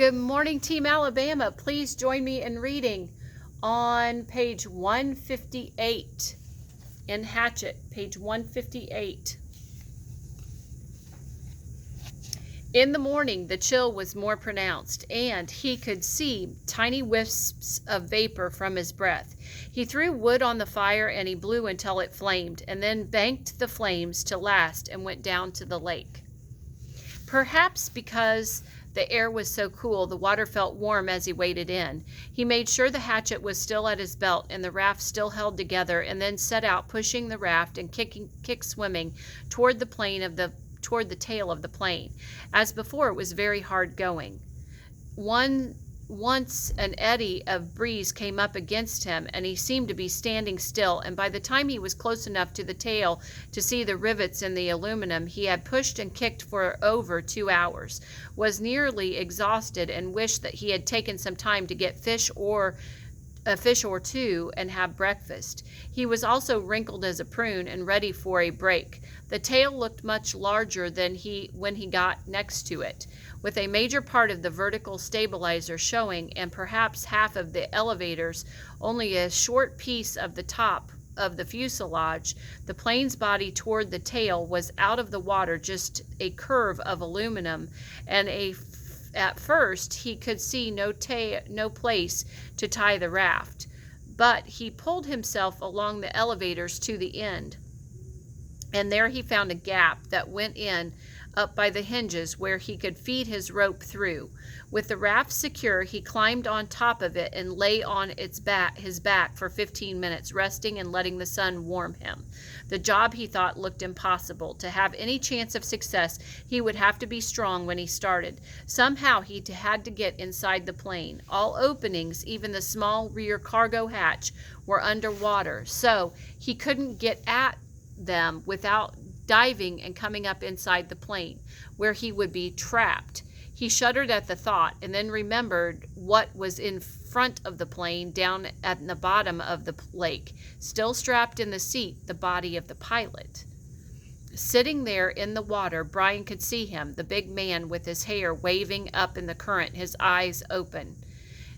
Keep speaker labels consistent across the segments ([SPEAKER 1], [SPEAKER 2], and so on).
[SPEAKER 1] Good morning, Team Alabama. Please join me in reading on page 158 in Hatchet, page 158. In the morning, the chill was more pronounced, and he could see tiny wisps of vapor from his breath. He threw wood on the fire, and he blew until it flamed, and then banked the flames to last and went down to the lake. Perhaps because the air was so cool, the water felt warm as he waded in. He made sure the hatchet was still at his belt and the raft still held together, and then set out pushing the raft and kick swimming toward the tail of the plane. As before, it was very hard going. Once an eddy of breeze came up against him, and he seemed to be standing still, and by the time he was close enough to the tail to see the rivets in the aluminum, he had pushed and kicked for over 2 hours, was nearly exhausted, and wished that he had taken some time to get a fish or two and have breakfast. He was also wrinkled as a prune and ready for a break. The tail looked much larger than when he got next to it, with a major part of the vertical stabilizer showing, and perhaps half of the elevators, only a short piece of the top of the fuselage. The plane's body toward the tail was out of the water, just a curve of aluminum, and at first he could see no place to tie the raft, but he pulled himself along the elevators to the end, and there he found a gap that went in up by the hinges where he could feed his rope through. With the raft secure, he climbed on top of it and lay on his back for 15 minutes, resting and letting the sun warm him. The job, he thought, looked impossible. To have any chance of success, he would have to be strong when he started. Somehow he had to get inside the plane. All openings, even the small rear cargo hatch, were underwater, so he couldn't get at them without diving and coming up inside the plane, where he would be trapped. He shuddered at the thought, and then remembered what was in front of the plane down at the bottom of the lake, still strapped in the seat, the body of the pilot. Sitting there in the water, Brian could see him, the big man with his hair waving up in the current, his eyes open.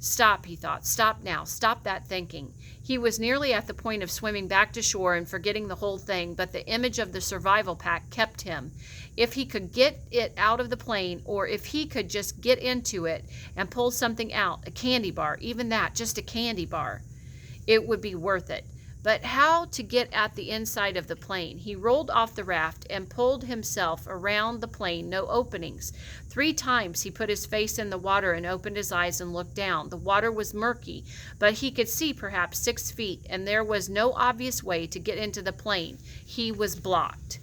[SPEAKER 1] Stop, he thought. Stop now. Stop that thinking. He was nearly at the point of swimming back to shore and forgetting the whole thing, but the image of the survival pack kept him. If he could get it out of the plane, or if he could just get into it and pull something out, a candy bar, even that, just a candy bar, it would be worth it. But how to get at the inside of the plane? He rolled off the raft and pulled himself around the plane. No openings. 3 times he put his face in the water and opened his eyes and looked down. The water was murky, but he could see perhaps 6 feet, and there was no obvious way to get into the plane. He was blocked.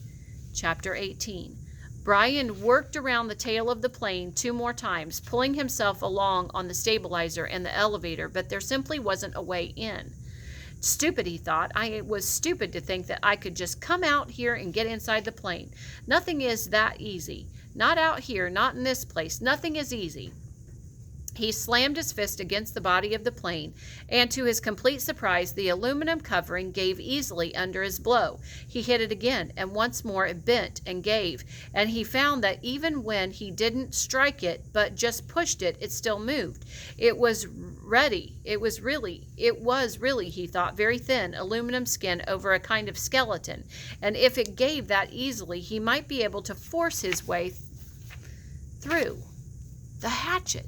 [SPEAKER 1] Chapter 18. Brian worked around the tail of the plane 2 more times, pulling himself along on the stabilizer and the elevator, but there simply wasn't a way in. Stupid, he thought. I was stupid to think that I could just come out here and get inside the plane. Nothing is that easy. Not out here, not in this place. Nothing is easy. He slammed his fist against the body of the plane, and to his complete surprise, the aluminum covering gave easily under his blow. He hit it again, and once more it bent and gave, and he found that even when he didn't strike it, but just pushed it, it still moved. It was really, he thought, very thin aluminum skin over a kind of skeleton, and if it gave that easily, he might be able to force his way through. The hatchet.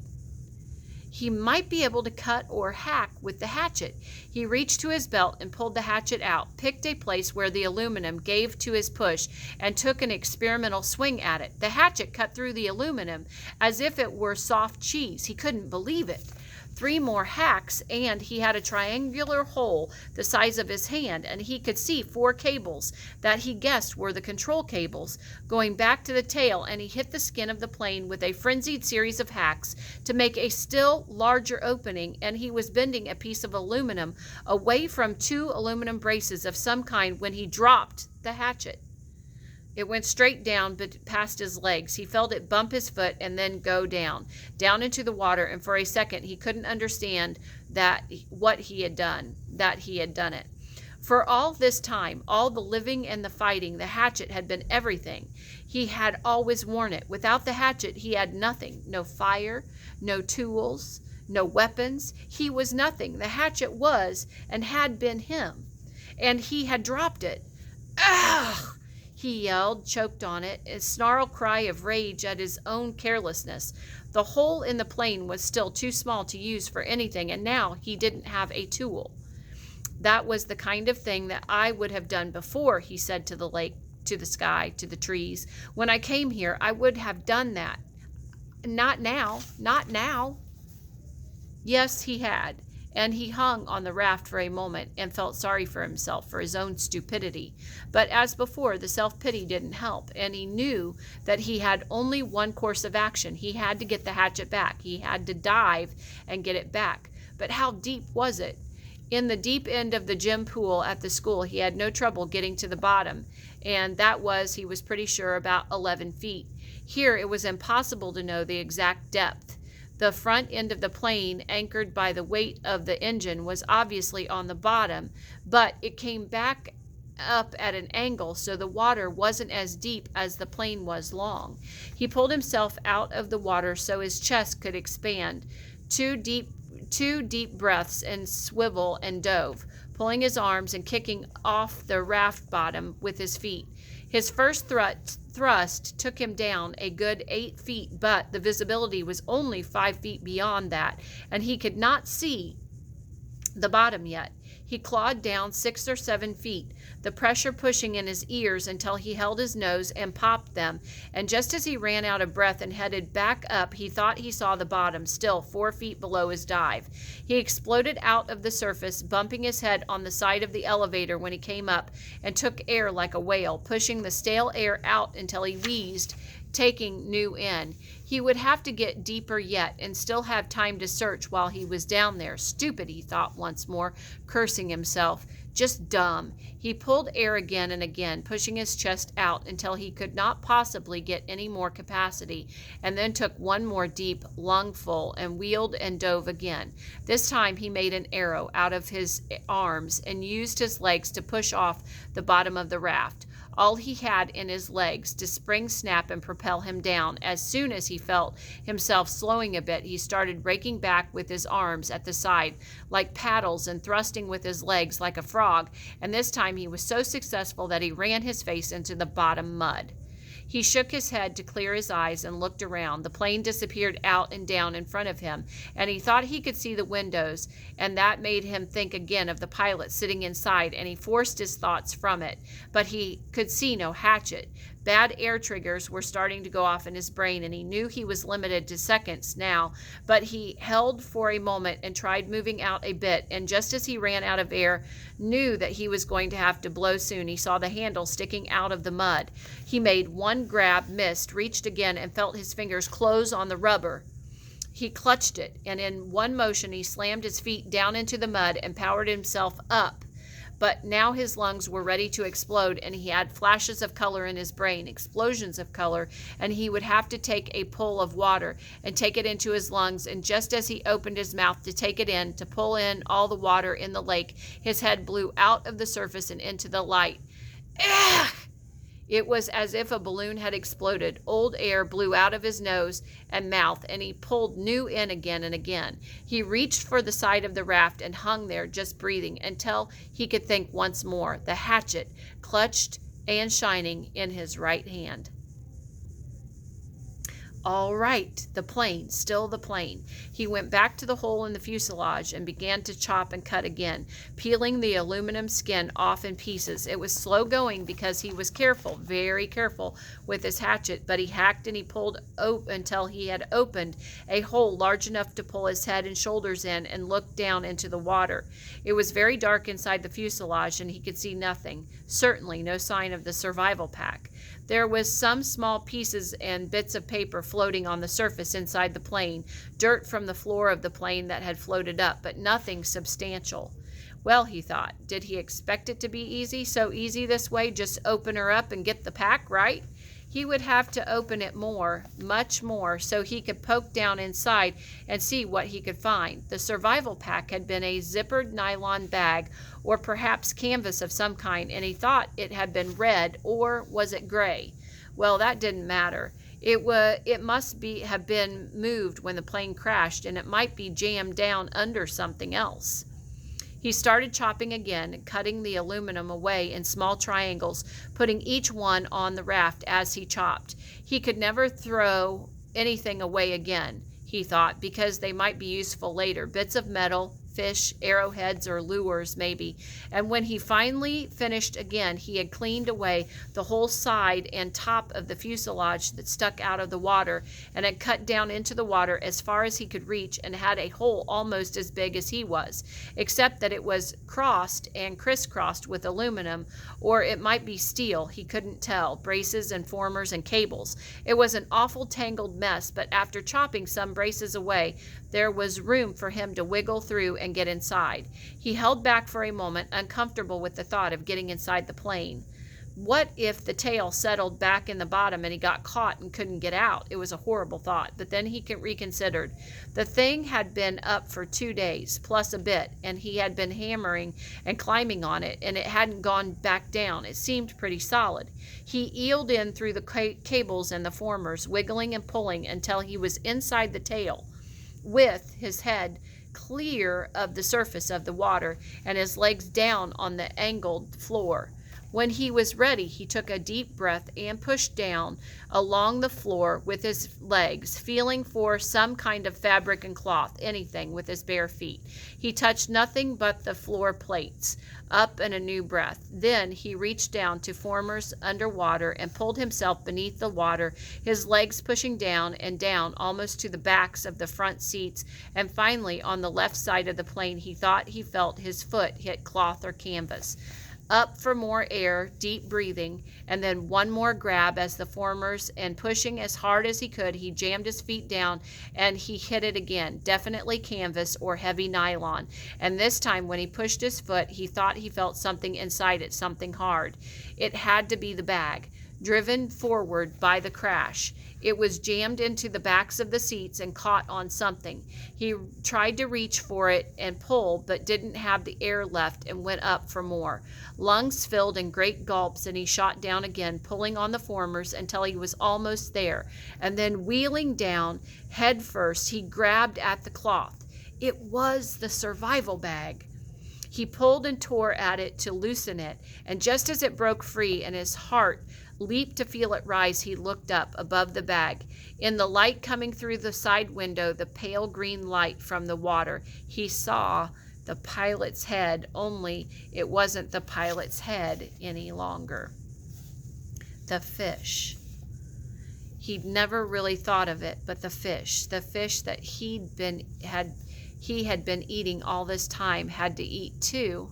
[SPEAKER 1] He might be able to cut or hack with the hatchet. He reached to his belt and pulled the hatchet out, picked a place where the aluminum gave to his push, and took an experimental swing at it. The hatchet cut through the aluminum as if it were soft cheese. He couldn't believe it. 3 more hacks, and he had a triangular hole the size of his hand, and he could see 4 cables that he guessed were the control cables going back to the tail, and he hit the skin of the plane with a frenzied series of hacks to make a still larger opening, and he was bending a piece of aluminum away from 2 aluminum braces of some kind when he dropped the hatchet. It went straight down but past his legs. He felt it bump his foot and then go down into the water, and for a second he couldn't understand that he had done it. For all this time, all the living and the fighting, the hatchet had been everything. He had always worn it. Without the hatchet, he had nothing. No fire, no tools, no weapons. He was nothing. The hatchet was and had been him. And he had dropped it. Ugh! He yelled, choked on it, a snarl cry of rage at his own carelessness. The hole in the plane was still too small to use for anything, and now he didn't have a tool. That was the kind of thing that I would have done before, he said to the lake, to the sky, to the trees. When I came here, I would have done that. Not now, not now. Yes, he had. And he hung on the raft for a moment and felt sorry for himself for his own stupidity. But as before, the self-pity didn't help, and he knew that he had only one course of action. He had to get the hatchet back. He had to dive and get it back. But how deep was it? In the deep end of the gym pool at the school, he had no trouble getting to the bottom, and that was, he was pretty sure, about 11 feet. Here, it was impossible to know the exact depth. The front end of the plane, anchored by the weight of the engine, was obviously on the bottom, but it came back up at an angle, so the water wasn't as deep as the plane was long. He pulled himself out of the water so his chest could expand. Two deep breaths and swivel and dove, pulling his arms and kicking off the raft bottom with his feet. His first thrust took him down a good 8 feet, but the visibility was only 5 feet beyond that, and he could not see the bottom yet. He clawed down 6 or 7 feet, the pressure pushing in his ears until he held his nose and popped them, and just as he ran out of breath and headed back up, he thought he saw the bottom, still 4 feet below his dive. He exploded out of the surface, bumping his head on the side of the elevator when he came up, and took air like a whale, pushing the stale air out until he wheezed, taking new in. He would have to get deeper yet and still have time to search while he was down there. Stupid, he thought once more, cursing himself. Just dumb. He pulled air again and again, pushing his chest out until he could not possibly get any more capacity, and then took one more deep lungful and wheeled and dove again. This time he made an arrow out of his arms and used his legs to push off the bottom of the raft. All he had in his legs to spring, snap, and propel him down. As soon as he felt himself slowing a bit, he started raking back with his arms at the side like paddles and thrusting with his legs like a frog, and this time he was so successful that he ran his face into the bottom mud. He shook his head to clear his eyes and looked around. The plane disappeared out and down in front of him, and he thought he could see the windows, and that made him think again of the pilot sitting inside, and he forced his thoughts from it. But he could see no hatchet. Bad air triggers were starting to go off in his brain, and he knew he was limited to seconds now, but he held for a moment and tried moving out a bit, and just as he ran out of air, knew that he was going to have to blow soon, he saw the handle sticking out of the mud. He made one grab, missed, reached again, and felt his fingers close on the rubber. He clutched it, and in one motion he slammed his feet down into the mud and powered himself up. But now his lungs were ready to explode, and he had flashes of color in his brain, explosions of color, and he would have to take a pull of water and take it into his lungs, and just as he opened his mouth to take it in, to pull in all the water in the lake, his head blew out of the surface and into the light. Ugh! It was as if a balloon had exploded. Old air blew out of his nose and mouth, and he pulled new in again and again. He reached for the side of the raft and hung there, just breathing, until he could think once more, the hatchet clutched and shining in his right hand. All right, the plane, still the plane. He went back to the hole in the fuselage and began to chop and cut again, peeling the aluminum skin off in pieces. It was slow going because he was careful, very careful with his hatchet, but he hacked and he pulled until he had opened a hole large enough to pull his head and shoulders in and look down into the water. It was very dark inside the fuselage and he could see nothing, certainly no sign of the survival pack. There was some small pieces and bits of paper floating on the surface inside the plane, dirt from the floor of the plane that had floated up, but nothing substantial. Well, he thought, did he expect it to be easy? So easy this way, just open her up and get the pack, right? He would have to open it more, much more, so he could poke down inside and see what he could find. The survival pack had been a zippered nylon bag, or perhaps canvas of some kind, and he thought it had been red, or was it gray? Well, that didn't matter. It must have been moved when the plane crashed, and it might be jammed down under something else. He started chopping again, cutting the aluminum away in small triangles, putting each one on the raft as he chopped. He could never throw anything away again, he thought, because they might be useful later. Bits of metal, fish, arrowheads, or lures, maybe. And when he finally finished again, he had cleaned away the whole side and top of the fuselage that stuck out of the water, and had cut down into the water as far as he could reach, and had a hole almost as big as he was, except that it was crossed and crisscrossed with aluminum, or it might be steel, he couldn't tell, braces and formers and cables. It was an awful tangled mess, but after chopping some braces away, there was room for him to wiggle through and get inside. He held back for a moment, uncomfortable with the thought of getting inside the plane. What if the tail settled back in the bottom and he got caught and couldn't get out? It was a horrible thought, but then he reconsidered. The thing had been up for 2 days, plus a bit, and he had been hammering and climbing on it, and it hadn't gone back down. It seemed pretty solid. He eeled in through the cables and the formers, wiggling and pulling until he was inside the tail, with his head clear of the surface of the water and his legs down on the angled floor. When he was ready, he took a deep breath and pushed down along the floor with his legs, feeling for some kind of fabric and cloth, anything, with his bare feet. He touched nothing but the floor plates. Up and a new breath. Then he reached down to formers underwater and pulled himself beneath the water, his legs pushing down and down almost to the backs of the front seats, and finally on the left side of the plane he thought he felt his foot hit cloth or canvas. Up for more air, deep breathing, and then one more grab as the formers, and pushing as hard as he could, he jammed his feet down and he hit it again, definitely canvas or heavy nylon. And this time when he pushed his foot, he thought he felt something inside it, something hard. It had to be the bag, driven forward by the crash. It was jammed into the backs of the seats and caught on something. He tried to reach for it and pull, but didn't have the air left and went up for more. Lungs filled in great gulps, and he shot down again, pulling on the formers until he was almost there. And then wheeling down, head first, he grabbed at the cloth. It was the survival bag. He pulled and tore at it to loosen it, and just as it broke free and his heart leaped to feel it rise, he looked up above the bag. In the light coming through the side window, the pale green light from the water, he saw the pilot's head, only it wasn't the pilot's head any longer. The fish. He'd never really thought of it, but the fish that he had been eating all this time, had to eat too.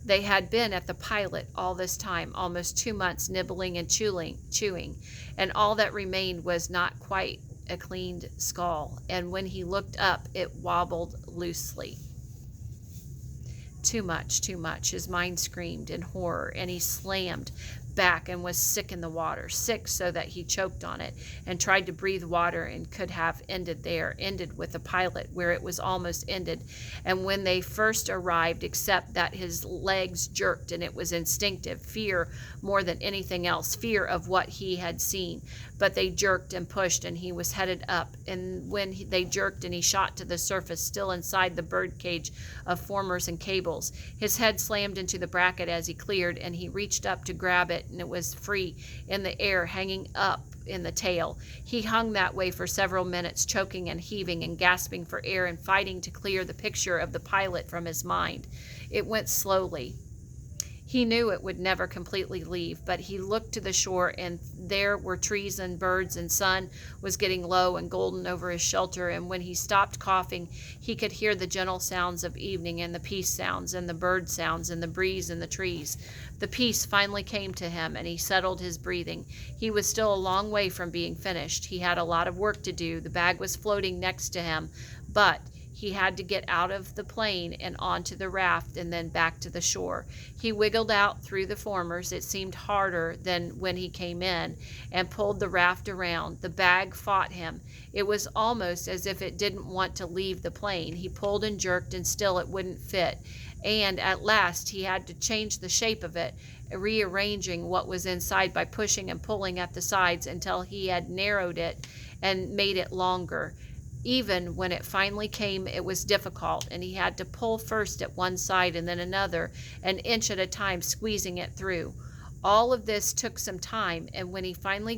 [SPEAKER 1] They had been at the pilot all this time, almost 2 months, nibbling and chewing, and all that remained was not quite a cleaned skull, and when he looked up, it wobbled loosely. Too much, his mind screamed in horror, and he slammed back and was sick in the water, sick so that he choked on it and tried to breathe water, and could have ended with the pilot where it was almost ended. And when they first arrived, except that his legs jerked, and it was instinctive, fear more than anything else, fear of what he had seen. But they jerked and pushed, and he was headed up, and when they jerked and he shot to the surface, still inside the bird cage of formers and cables, his head slammed into the bracket as he cleared, and he reached up to grab it, and it was free in the air, hanging up in the tail. He hung that way for several minutes, choking and heaving and gasping for air and fighting to clear the picture of the pilot from his mind. It went slowly. He knew it would never completely leave, but he looked to the shore, and there were trees and birds, and sun was getting low and golden over his shelter, and when he stopped coughing, he could hear the gentle sounds of evening, and the peace sounds, and the bird sounds, and the breeze in the trees. The peace finally came to him, and he settled his breathing. He was still a long way from being finished. He had a lot of work to do. The bag was floating next to him, but he had to get out of the plane and onto the raft and then back to the shore. He wiggled out through the formers. It seemed harder than when he came in, and pulled the raft around. The bag fought him. It was almost as if it didn't want to leave the plane. He pulled and jerked, and still it wouldn't fit. And at last he had to change the shape of it, rearranging what was inside by pushing and pulling at the sides until he had narrowed it and made it longer. Even when it finally came, it was difficult, and he had to pull first at one side and then another, an inch at a time, squeezing it through. All of this took some time, and when he finally